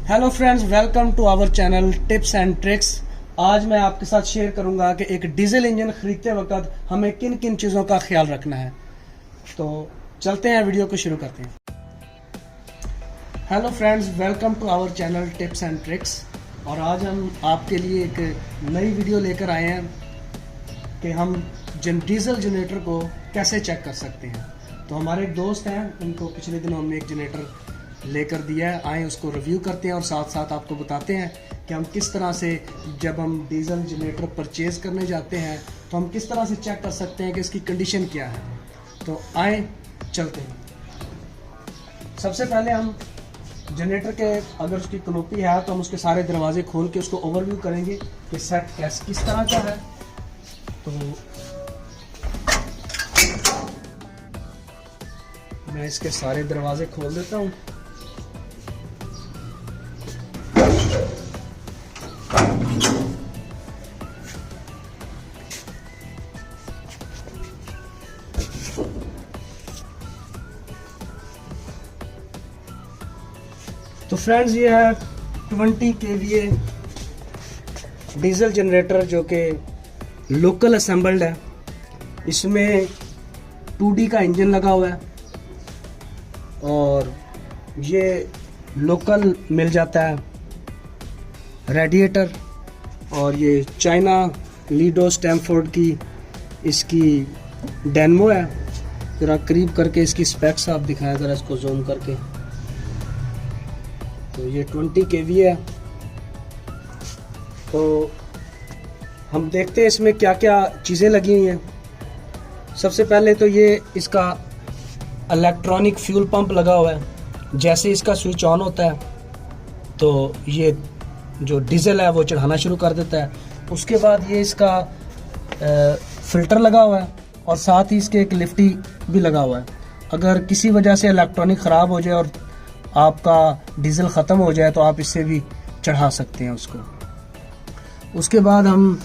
Hello friends, welcome to our channel tips and tricks. आज मैं आपके साथ शेयर करूंगा कि एक डीजल इंजन खरीदते वक्त हमें किन किन चीज़ों का ख्याल रखना है। तो चलते हैं, वीडियो को शुरू करते हैं। Hello friends, welcome to our channel tips and tricks. और आज हम आपके लिए एक नई वीडियो लेकर आए हैं कि हम डीजल जनरेटर को कैसे चेक कर सकते हैं। तो हमारे एक दोस्त हैं, उनको पिछले दिनों हमने एक जनरेटर लेकर दिया है। आए उसको रिव्यू करते हैं और साथ साथ आपको बताते हैं कि हम किस तरह से, जब हम डीजल जनरेटर परचेज़ करने जाते हैं तो हम किस तरह से चेक कर सकते हैं कि इसकी कंडीशन क्या है। तो आए चलते हैं। सबसे पहले हम जनरेटर के, अगर उसकी कनोपी है तो हम उसके सारे दरवाजे खोल के उसको ओवरव्यू करेंगे कि सेट किस तरह का है। तो मैं इसके सारे दरवाजे खोल देता हूँ। तो फ्रेंड्स, ये है 20 kVA डीजल जनरेटर जो कि लोकल असेंबल्ड है। इसमें 2D का इंजन लगा हुआ है और ये लोकल मिल जाता है रेडिएटर। और ये चाइना लीडो स्टैमफोर्ड की इसकी डेनमो है। जरा करीब करके इसकी स्पेक्स आप दिखाएं, ज़रा इसको जूम करके। तो ये 20 kVA है। तो हम देखते हैं इसमें क्या क्या चीज़ें लगी हुई हैं। सबसे पहले तो ये इसका इलेक्ट्रॉनिक फ्यूल पंप लगा हुआ है। जैसे इसका स्विच ऑन होता है तो ये जो डीजल है वो चढ़ाना शुरू कर देता है। उसके बाद ये इसका फिल्टर लगा हुआ है और साथ ही इसके एक लिफ्टी भी लगा हुआ है। अगर किसी वजह से इलेक्ट्रॉनिक ख़राब हो जाए और आपका डीजल ख़त्म हो जाए तो आप इससे भी चढ़ा सकते हैं उसको। उसके बाद हम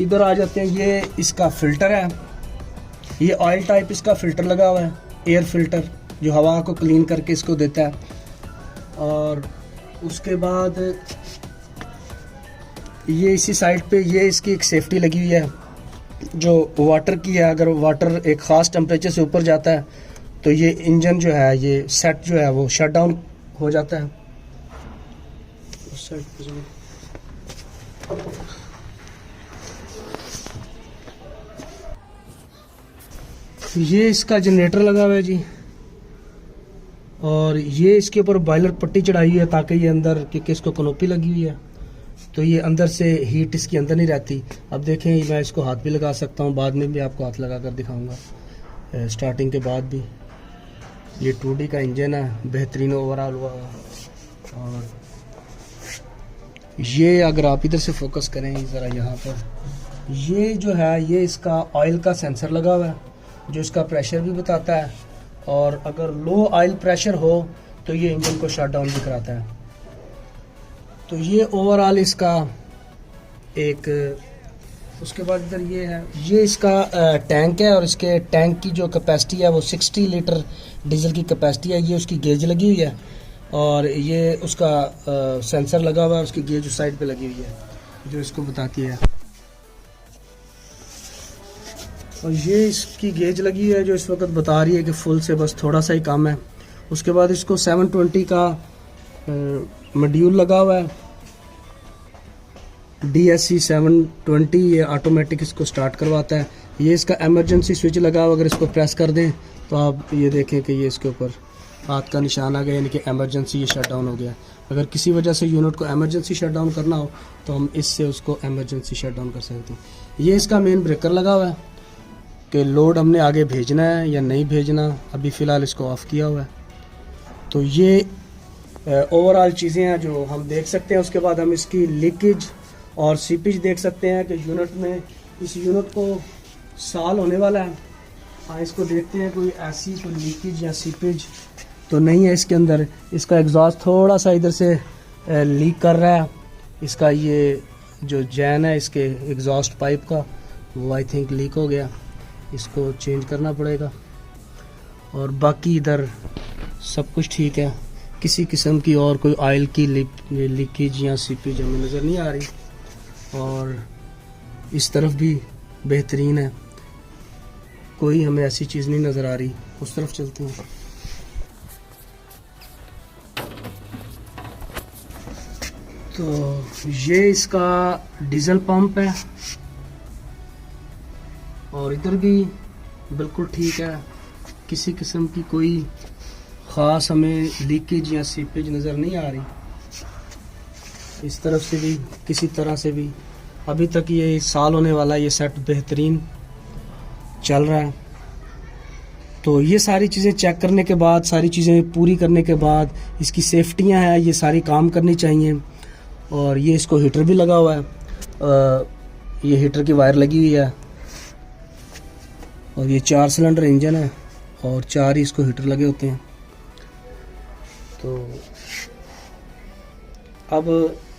इधर आ जाते हैं। ये इसका फ़िल्टर है। ये ऑयल टाइप इसका फ़िल्टर लगा हुआ है, एयर फिल्टर, जो हवा को क्लीन करके इसको देता है। और उसके बाद ये इसी साइड पे ये इसकी एक सेफ्टी लगी हुई है जो वाटर की है। अगर वाटर एक ख़ास टेम्परेचर से ऊपर जाता है तो ये इंजन जो है, ये सेट जो है वो शट डाउन हो जाता है। ये इसका जनरेटर लगा हुआ है जी। और ये इसके ऊपर बॉयलर पट्टी चढ़ाई हुई है ताकि ये अंदर, क्योंकि इसको कनोपी लगी हुई है तो ये अंदर से हीट इसके अंदर नहीं रहती। अब देखें, मैं इसको हाथ भी लगा सकता हूँ, बाद में भी आपको हाथ लगा कर दिखाऊंगा, स्टार्टिंग के बाद भी। ये 2D का इंजन है, बेहतरीन ओवरऑल हुआ। और ये अगर आप इधर से फोकस करें ज़रा यहाँ पर, ये जो है ये इसका ऑयल का सेंसर लगा हुआ है जो इसका प्रेशर भी बताता है। और अगर लो ऑयल प्रेशर हो तो ये इंजन को शट डाउन भी कराता है। तो ये ओवरऑल इसका एक। उसके बाद इधर ये है, ये इसका टैंक है और इसके टैंक की जो कैपेसिटी है वो 60 लीटर डीजल की कैपेसिटी है। ये उसकी गेज लगी हुई है और ये उसका सेंसर लगा हुआ है, उसकी गेज उस साइड पे लगी हुई है जो इसको बताती है। और ये इसकी गेज लगी है जो इस वक्त बता रही है कि फुल से बस थोड़ा सा ही कम है। उसके बाद इसको 720 का मॉड्यूल लगा हुआ है, DSC 720। ये ऑटोमेटिक इसको स्टार्ट करवाता है। ये इसका एमरजेंसी स्विच लगा हुआ, अगर इसको प्रेस कर दें तो आप ये देखें कि ये इसके ऊपर हाथ का निशान आ गया, यानी कि एमरजेंसी ये शट डाउन हो गया। अगर किसी वजह से यूनिट को एमरजेंसी शट डाउन करना हो तो हम इससे उसको एमरजेंसी शट डाउन कर सकते हैं। ये इसका मेन ब्रेकर लगा हुआ है कि लोड हमने आगे भेजना है या नहीं भेजना। अभी फ़िलहाल इसको ऑफ़ किया हुआ है। तो ये ओवरऑल चीज़ें हैं जो हम देख सकते हैं। उसके बाद हम इसकी लीकेज और सीपेज देख सकते हैं कि यूनिट में, इस यूनिट को साल होने वाला है। हाँ, इसको देखते हैं कोई ऐसी कोई लीकेज या सीपेज तो नहीं है इसके अंदर। इसका एग्जॉस्ट थोड़ा सा इधर से लीक कर रहा है। इसका ये जो जैन है इसके एग्जॉस्ट पाइप का, वो आई थिंक लीक हो गया, इसको चेंज करना पड़ेगा। और बाकी इधर सब कुछ ठीक है। किसी किस्म की और कोई ऑयल की लीकेज या सीपेज हमें नज़र नहीं आ रही। और इस तरफ भी बेहतरीन है, कोई हमें ऐसी चीज़ नहीं नज़र आ रही। उस तरफ चलते हैं। तो ये इसका डीजल पंप है और इधर भी बिल्कुल ठीक है, किसी किस्म की कोई ख़ास हमें लीकेज या सीपेज नज़र नहीं आ रही। इस तरफ से भी किसी तरह से भी अभी तक ये साल होने वाला ये सेट बेहतरीन चल रहा है। तो ये सारी चीज़ें चेक करने के बाद, सारी चीज़ें पूरी करने के बाद, इसकी सेफ्टियां हैं, ये सारी काम करनी चाहिए। और ये इसको हीटर भी लगा हुआ है, ये हीटर की वायर लगी हुई है और ये 4 सिलेंडर इंजन है और 4 ही इसको हीटर लगे होते हैं। तो अब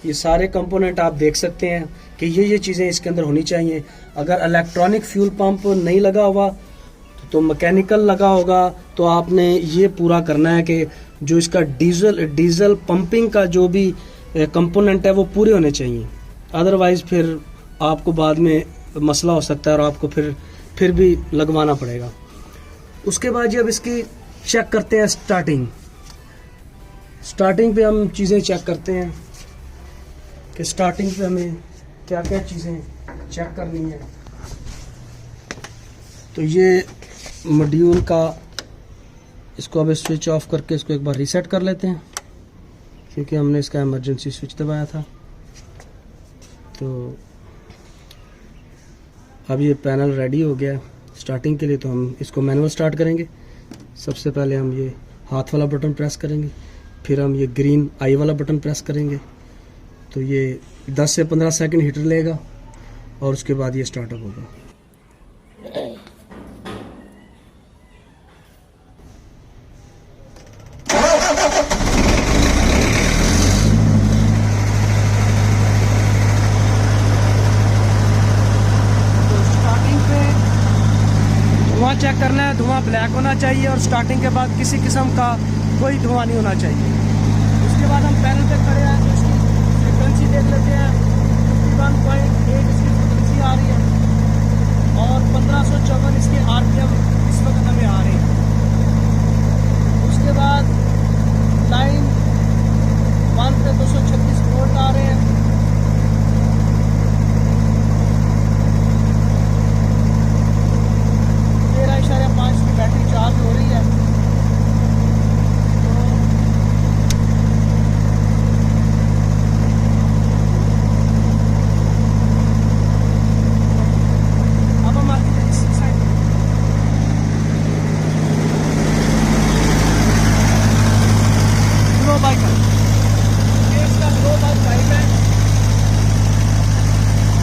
ये सारे कंपोनेंट आप देख सकते हैं कि ये चीज़ें इसके अंदर होनी चाहिए। अगर इलेक्ट्रॉनिक फ्यूल पंप नहीं लगा हुआ तो मैकेनिकल लगा होगा, तो आपने ये पूरा करना है कि जो इसका डीजल पंपिंग का जो भी कंपोनेंट है वो पूरे होने चाहिए। अदरवाइज़ फिर आपको बाद में मसला हो सकता है और आपको फिर भी लगवाना पड़ेगा। उसके बाद जब इसकी चेक करते हैं स्टार्टिंग पे हम चीज़ें चेक करते हैं कि स्टार्टिंग पे हमें क्या क्या चीज़ें चेक करनी है। तो ये मॉड्यूल का, इसको अब स्विच ऑफ करके इसको एक बार रीसेट कर लेते हैं क्योंकि हमने इसका इमरजेंसी स्विच दबाया था। तो अब ये पैनल रेडी हो गया स्टार्टिंग के लिए। तो हम इसको मैनुअल स्टार्ट करेंगे। सबसे पहले हम ये हाथ वाला बटन प्रेस करेंगे, फिर हम ये ग्रीन आई वाला बटन प्रेस करेंगे। तो ये 10 से 15 सेकंड हीटर लेगा और उसके बाद ये स्टार्टअप होगा। धुआं चेक करना है, धुआं ब्लैक होना चाहिए और स्टार्टिंग के बाद किसी किस्म का कोई धुआं नहीं होना चाहिए। उसके बाद हम पैनल पे खड़े हैं तो इसकी फ्रिक्वेंसी देख लेते हैं। 51.8 इसकी फ्रिक्वेंसी आ रही है और 1554 इसके आरपीएम इस वक्त हमें आ रहे हैं। उसके बाद लाइन 1 पे 236 वोल्ट आ रहे हैं। बैटरी चार्ज हो रही है। अब हम आते हैं इस साइड। ग्लो बाइक है, ये इसका ग्लो बाइक है।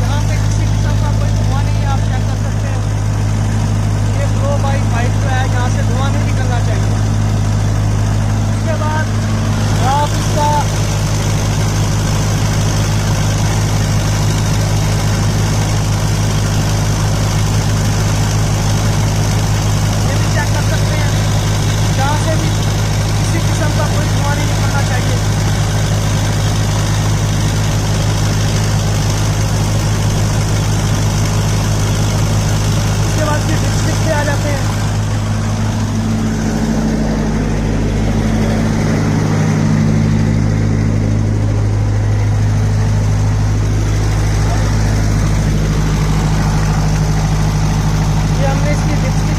यहाँ पे किसी किस्म का कोई धुआं नहीं है, आप चेक कर सकते हैं। ये ग्लो बाइक जो है यहाँ से धुआं नहीं निकलना चाहिए। उसके बाद आप इसका ये भी चेक कर सकते हैं, जहाँ से भी किसी किस्म का कोई धुआं नहीं निकलना चाहिए। उसके बाद फिर डिस्ट्रिक्ट पे आ जाते हैं।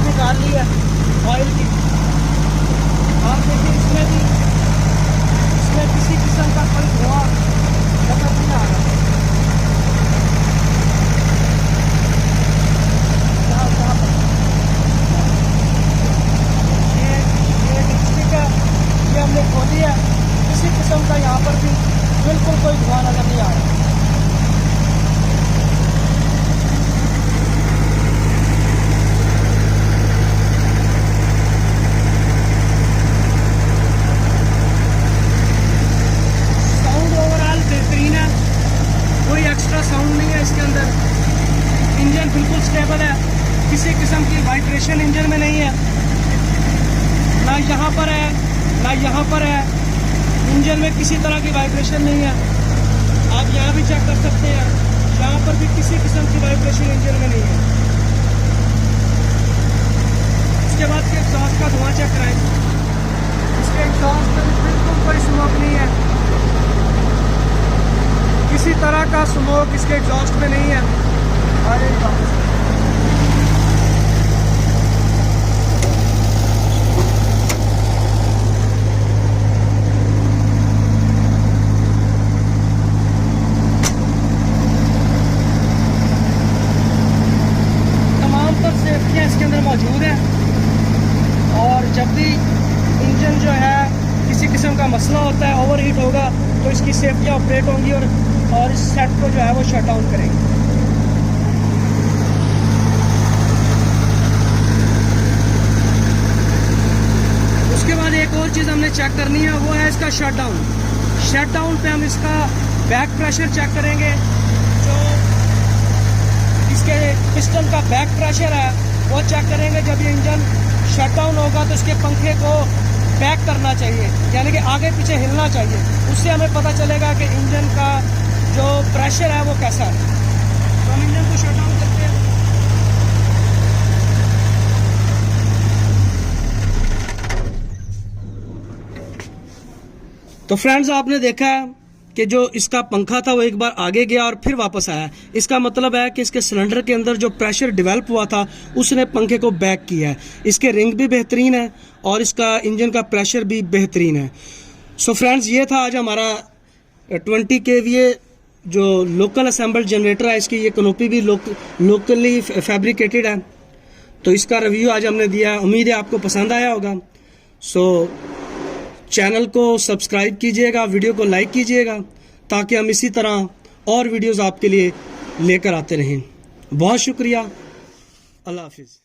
निकाल ली है ऑयल की। आप देखिए इसमें किसी किस्म का कोई धुआं नजर नहीं आ रहा। ये डिस्ट्रिक्ट है, ये हमने खोली है। किसी किस्म का यहाँ पर भी बिल्कुल कोई धुआं नजर नहीं आ रहा। साउंड नहीं है इसके अंदर। इंजन बिल्कुल स्टेबल है, किसी किस्म की वाइब्रेशन इंजन में नहीं है, ना यहाँ पर है ना यहाँ पर है। इंजन में किसी तरह की वाइब्रेशन नहीं है। आप यहाँ भी चेक कर सकते हैं, यहाँ पर भी किसी किस्म की वाइब्रेशन इंजन में नहीं है। उसके बाद के एग्जॉस्ट का धुआं चेक कराएं। इसके एग्जॉस्ट में बिल्कुल कोई स्मोक नहीं है, किसी तरह का स्मोक इसके एग्जॉस्ट में नहीं है। तमाम तर सेफ्टियाँ इसके अंदर मौजूद हैं, और जब भी इंजन जो है किसी किस्म का मसला होता है, ओवर हीट होगा, तो इसकी सेफ्टियाँ ऑपरेट होंगी और इस सेट को जो है वो शट डाउन करेंगे। उसके बाद एक और चीज़ हमने चेक करनी है, वो है इसका शट डाउन। शट डाउन पे हम इसका बैक प्रेशर चेक करेंगे। जो इसके पिस्टन का बैक प्रेशर है वो चेक करेंगे। जब ये इंजन शट डाउन होगा तो इसके पंखे को बैक करना चाहिए, यानी कि आगे पीछे हिलना चाहिए। उससे हमें पता चलेगा कि इंजन का जो प्रेशर है वो कैसा है। तो हम इंजन को शट डाउन करते हैं। तो फ्रेंड्स, आपने देखा कि जो इसका पंखा था वो एक बार आगे गया और फिर वापस आया। इसका मतलब है कि इसके सिलेंडर के अंदर जो प्रेशर डेवलप हुआ था उसने पंखे को बैक किया है। इसके रिंग भी बेहतरीन है और इसका इंजन का प्रेशर भी बेहतरीन है। सो फ्रेंड्स, ये था आज हमारा 20 kVA जो लोकल असेंबल्ड जनरेटर है। इसकी ये कनोपी भी लोकली फैब्रिकेटेड है। तो इसका रिव्यू आज हमने दिया। उम्मीद है आपको पसंद आया होगा। सो चैनल को सब्सक्राइब कीजिएगा, वीडियो को लाइक कीजिएगा, ताकि हम इसी तरह और वीडियोस आपके लिए लेकर आते रहें। बहुत शुक्रिया। अल्लाह हाफिज़।